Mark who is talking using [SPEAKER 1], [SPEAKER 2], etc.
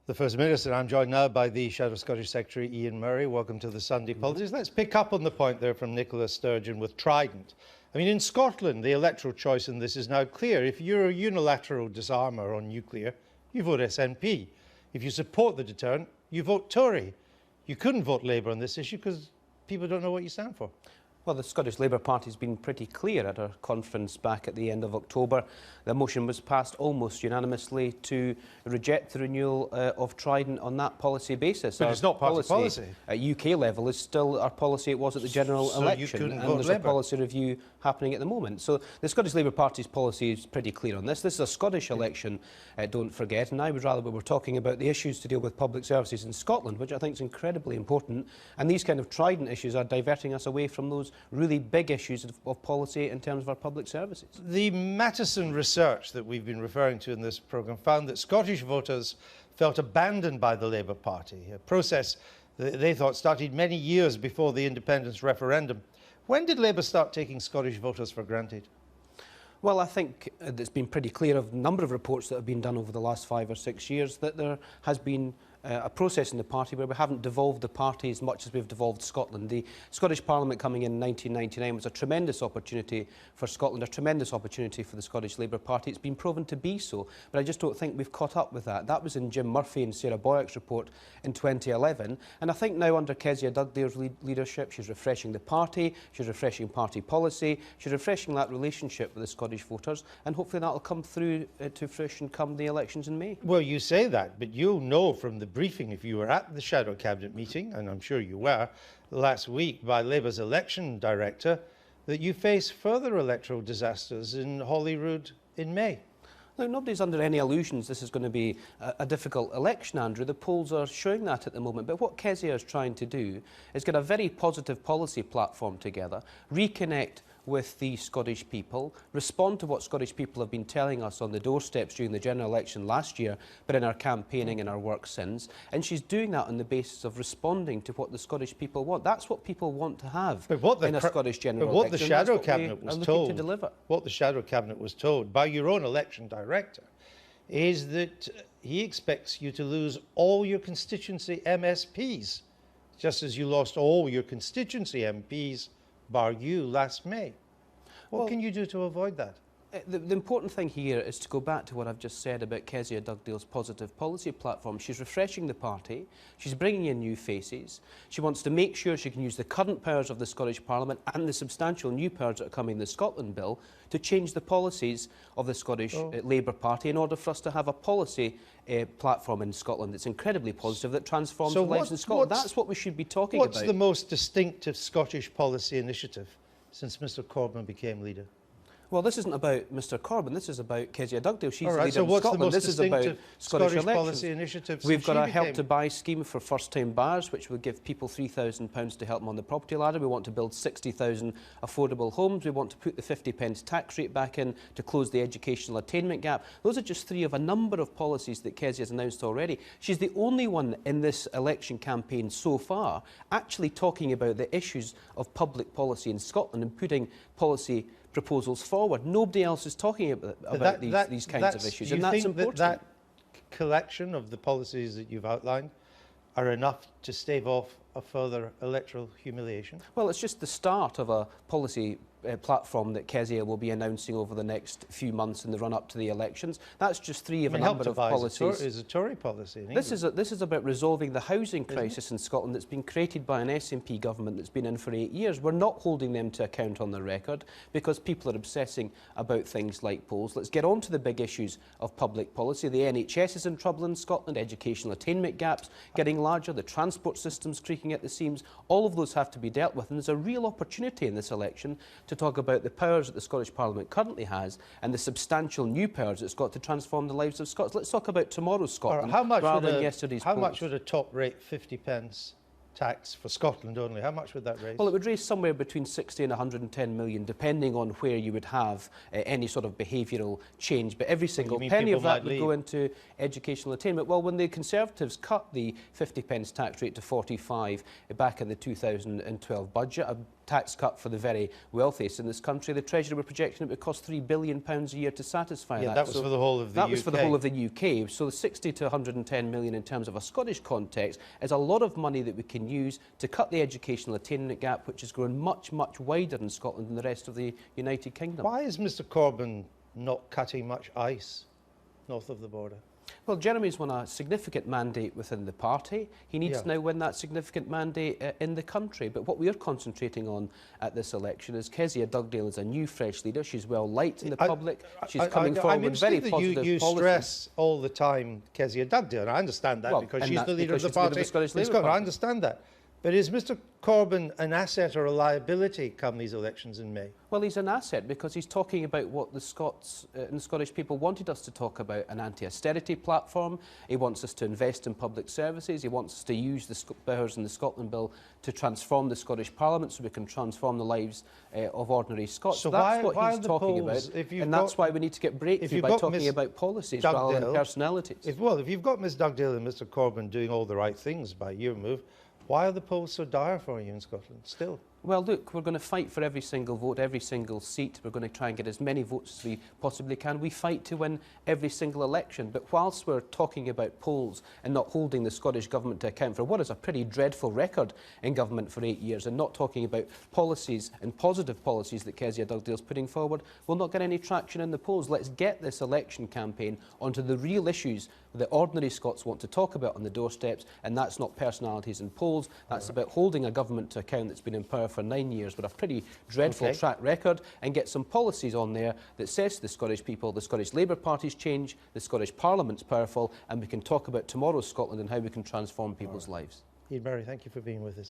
[SPEAKER 1] The First Minister. I'm joined now by the Shadow Scottish Secretary, Ian Murray. Welcome to the Sunday Politics. Let's pick up on the point there from Nicola Sturgeon with Trident. I mean, in Scotland, the electoral choice in this is now clear. If you're a unilateral disarmer on nuclear, you vote SNP. If you support the deterrent, you vote Tory. You couldn't vote Labour on this issue because people don't know what you stand for.
[SPEAKER 2] Well, the Scottish Labour Party has been pretty clear at our conference back at the end of October. The motion was passed almost unanimously to reject the renewal of Trident on that policy basis.
[SPEAKER 1] But it's not party policy.
[SPEAKER 2] At UK level is still our policy it was at the general election, and there's a policy review happening at the moment. So the Scottish Labour Party's policy is pretty clear on this. This is a Scottish election, don't forget, and I would rather we were talking about the issues to deal with public services in Scotland, which I think is incredibly important, and these kind of Trident issues are diverting us away from those really big issues of policy in terms of our public services.
[SPEAKER 1] The Mattison research that we've been referring to in this programme found that Scottish voters felt abandoned by the Labour Party, a process that they thought started many years before the independence referendum. When did Labour start taking Scottish voters for granted?
[SPEAKER 2] Well, I think it's been pretty clear of a number of reports that have been done over the last 5 or 6 years that there has been a process in the party where we haven't devolved the party as much as we've devolved Scotland. The Scottish Parliament coming in 1999 was a tremendous opportunity for Scotland, a tremendous opportunity for the Scottish Labour Party. It's been proven to be so, but I just don't think we've caught up with that. That was in Jim Murphy and Sarah Boyack's report in 2011, and I think now under Kezia Dugdale's leadership, she's refreshing the party, she's refreshing party policy, she's refreshing that relationship with the Scottish voters, and hopefully that will come through to fruition come the elections in May.
[SPEAKER 1] Well, you say that, but you'll know from the briefing, if you were at the Shadow Cabinet meeting, and I'm sure you were, last week by Labour's election director, that you face further electoral disasters in Holyrood in May.
[SPEAKER 2] Now, nobody's under any illusions this is going to be a difficult election, Andrew. The polls are showing that at the moment. But what Kezia is trying to do is get a very positive policy platform together, reconnect with the Scottish people, respond to what Scottish people have been telling us on the doorsteps during the general election last year, but in our campaigning and our work since. And she's doing that on the basis of responding to what the Scottish people want. That's what people want to have in a Scottish general election.
[SPEAKER 1] But what the Shadow Cabinet was told,
[SPEAKER 2] what
[SPEAKER 1] the Shadow Cabinet was told by your own election director, is that he expects you to lose all your constituency MSPs, just as you lost all your constituency MPs bar you last May. What can you do to avoid that?
[SPEAKER 2] The important thing here is to go back to what I've just said about Kezia Dugdale's positive policy platform. She's refreshing the party, she's bringing in new faces, she wants to make sure she can use the current powers of the Scottish Parliament and the substantial new powers that are coming in the Scotland Bill to change the policies of the Scottish Labour Party in order for us to have a policy platform in Scotland that's incredibly positive, that transforms the lives in Scotland. That's what we should be talking about.
[SPEAKER 1] What's the most distinctive Scottish policy initiative since Mr Corbyn became leader?
[SPEAKER 2] Well, this isn't about Mr Corbyn, this is about Kezia Dugdale. She's the leader
[SPEAKER 1] so
[SPEAKER 2] of Scotland.
[SPEAKER 1] This is about
[SPEAKER 2] Scottish
[SPEAKER 1] policy initiatives.
[SPEAKER 2] We've got a Help to Buy scheme for first-time buyers, which will give people £3,000 to help them on the property ladder. We want to build 60,000 affordable homes. We want to put the 50p tax rate back in to close the educational attainment gap. Those are just three of a number of policies that Kezia has announced already. She's the only one in this election campaign so far actually talking about the issues of public policy in Scotland and putting policy proposals forward. Nobody else is talking about these kinds of issues, and that's important.
[SPEAKER 1] That collection of the policies that you've outlined are enough to stave off a further electoral humiliation?
[SPEAKER 2] Well, it's just the start of a policy platform that Kezia will be announcing over the next few months in the run-up to the elections. That's just three of a number of policies.
[SPEAKER 1] Is a Tory policy in
[SPEAKER 2] This is about resolving the housing crisis in Scotland that's been created by an SNP government that's been in for 8 years. We're not holding them to account on the record because people are obsessing about things like polls. Let's get on to the big issues of public policy. The NHS is in trouble in Scotland, educational attainment gaps getting larger, the transport system's creaking at the seams. All of those have to be dealt with, and there's a real opportunity in this election to talk about the powers that the Scottish Parliament currently has and the substantial new powers it's got to transform the lives of Scots. Let's talk about tomorrow's Scotland rather than yesterday's polls.
[SPEAKER 1] How much would a top rate 50p tax for Scotland only, how much would that raise?
[SPEAKER 2] Well, it would raise somewhere between 60 and 110 million, depending on where you would have any sort of behavioural change. But every single penny of that would go into educational attainment. Well, when the Conservatives cut the 50p tax rate to 45 back in the 2012 budget, a tax cut for the very wealthiest in this country. The Treasury were projecting it would cost £3 billion a year to satisfy
[SPEAKER 1] Yeah,
[SPEAKER 2] that.
[SPEAKER 1] that was for the whole of the UK.
[SPEAKER 2] That was for the whole of the UK. So the 60 to 110 million in terms of a Scottish context is a lot of money that we can use to cut the educational attainment gap, which has grown much, much wider in Scotland than the rest of the United Kingdom.
[SPEAKER 1] Why is Mr Corbyn not cutting much ice north of the border?
[SPEAKER 2] Well, Jeremy's won a significant mandate within the party. He needs to now win that significant mandate in the country. But what we're concentrating on at this election is Kezia Dugdale is a new, fresh leader. She's well liked in the public. She's coming forward with very positive policies.
[SPEAKER 1] You stress all the time Kezia Dugdale, and I understand that because she's the leader of the party. I understand that. But is Mr Corbyn an asset or a liability come these elections in May?
[SPEAKER 2] Well, he's an asset because he's talking about what the Scots and the Scottish people wanted us to talk about, an anti-austerity platform. He wants us to invest in public services. He wants us to use the powers in the Scotland Bill to transform the Scottish Parliament so we can transform the lives of ordinary Scots.
[SPEAKER 1] So
[SPEAKER 2] that's what he's talking about, and that's why we need to get breakthrough by talking about policies rather than personalities.
[SPEAKER 1] If you've got Ms Dugdale and Mr Corbyn doing all the right things by your move, why are the polls so dire for you in Scotland still?
[SPEAKER 2] Well, look, we're going to fight for every single vote, every single seat. We're going to try and get as many votes as we possibly can. We fight to win every single election. But whilst we're talking about polls and not holding the Scottish Government to account for what is a pretty dreadful record in government for 8 years and not talking about policies and positive policies that Kezia Dugdale's putting forward, we'll not get any traction in the polls. Let's get this election campaign onto the real issues that ordinary Scots want to talk about on the doorsteps, and that's not personalities and polls. That's about holding a government to account that's been in power for 9 years with a pretty dreadful track record, and get some policies on there that says to the Scottish people, the Scottish Labour Party's change, the Scottish Parliament's powerful, and we can talk about tomorrow's Scotland and how we can transform people's lives.
[SPEAKER 1] Ian Murray, thank you for being with us.